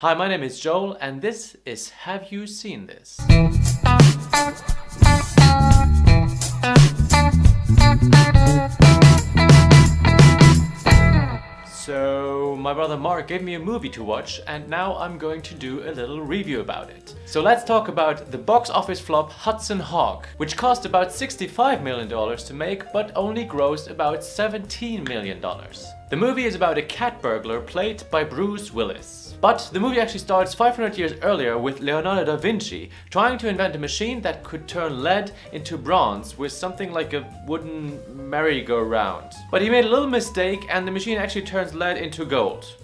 Hi, my name is Joel, and this is Have You Seen This? So, my brother Mark gave me a movie to watch, and now I'm going to do a little review about it. So let's talk about the box office flop Hudson, which cost about $65 million to make, but only grossed about $17 million. The movie is about a cat burglar played by Bruce Willis. But the movie actually starts 500 years earlier with Leonardo da Vinci trying to invent a machine that could turn lead into bronze with something like a wooden merry-go-round. But he made a little mistake and the machine actually turns lead into gold.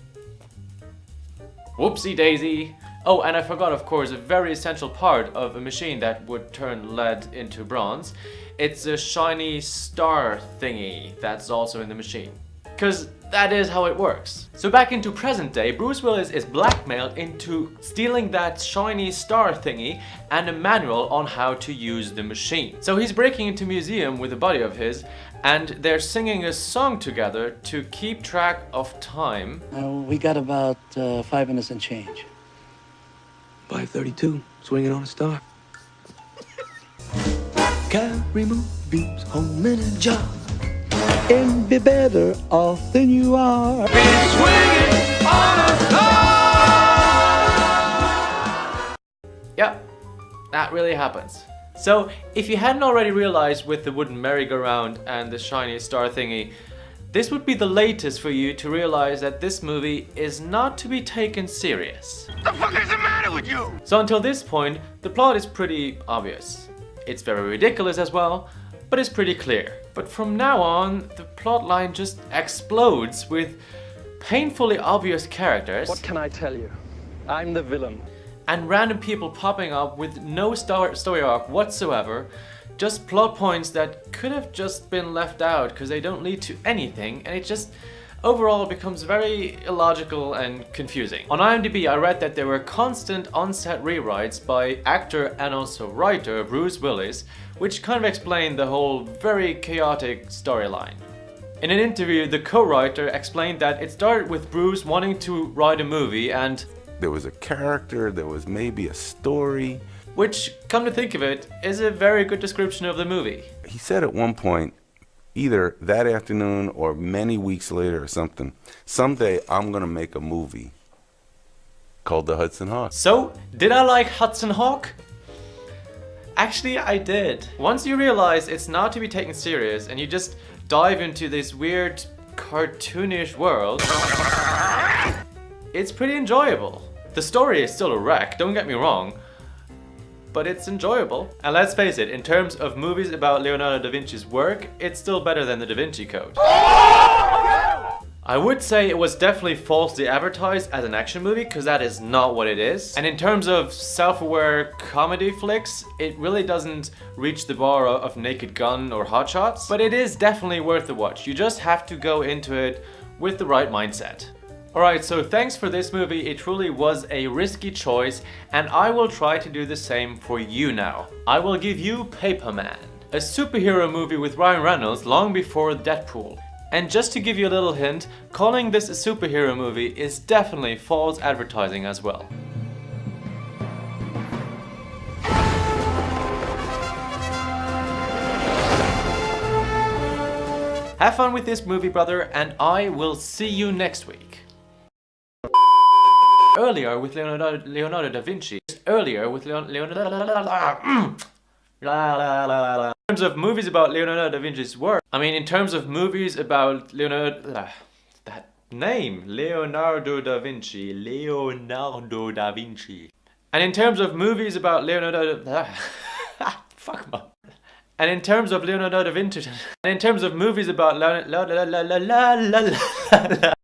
Whoopsie daisy. Oh, and I forgot, of course, a very essential part of a machine that would turn lead into bronze. It's a shiny star thingy that's also in the machine. Because that is how it works. So back into present day, Bruce Willis is blackmailed into stealing that shiny star thingy and a manual on how to use the machine. So he's breaking into a museum with a buddy of his and they're singing a song together to keep track of time. We got about 5 minutes and change. 5:32, swinging on a star. Carry movies home in a jar and be better off than you are. Yeah, that really happens. So, if you hadn't already realized with the wooden merry-go-round and the shiny star thingy, this would be the latest for you to realize that this movie is not to be taken serious. The fuck is the matter with you? So until this point, the plot is pretty obvious. It's very ridiculous as well, but it's pretty clear. But from now on, the plot line just explodes with painfully obvious characters. What can I tell you? I'm the villain. And random people popping up with no story arc whatsoever. Just plot points that could have just been left out because they don't lead to anything, and it just overall becomes very illogical and confusing. On IMDb, I read that there were constant on-set rewrites by actor and also writer Bruce Willis, which kind of explained the whole very chaotic storyline. In an interview, the co-writer explained that it started with Bruce wanting to write a movie and there was a character, there was maybe a story. Which, come to think of it, is a very good description of the movie. He said at one point, either that afternoon or many weeks later or something, someday I'm gonna make a movie called The Hudson Hawk. So, did I like Hudson Hawk? Actually, I did. Once you realize it's not to be taken serious and you just dive into this weird cartoonish world, it's pretty enjoyable. The story is still a wreck, don't get me wrong, but it's enjoyable. And let's face it, in terms of movies about Leonardo da Vinci's work, it's still better than the Da Vinci Code. I would say it was definitely falsely advertised as an action movie, because that is not what it is. And in terms of self-aware comedy flicks, it really doesn't reach the bar of Naked Gun or Hot Shots, but it is definitely worth the watch. You just have to go into it with the right mindset. Alright, so thanks for this movie. It truly was a risky choice, and I will try to do the same for you now. I will give you Paperman, a superhero movie with Ryan Reynolds long before Deadpool. And just to give you a little hint, calling this a superhero movie is definitely false advertising as well. Have fun with this movie, brother, and I will see you next week. Earlier with Leonardo da Vinci. Earlier with Leonardo. In terms of movies about Leonardo da Vinci's work. In terms of movies about Leonardo. That name, Leonardo da Vinci. Leonardo da Vinci. And in terms of movies about Leonardo. Fuck man. And in terms of Leonardo da Vinci. And in terms of movies about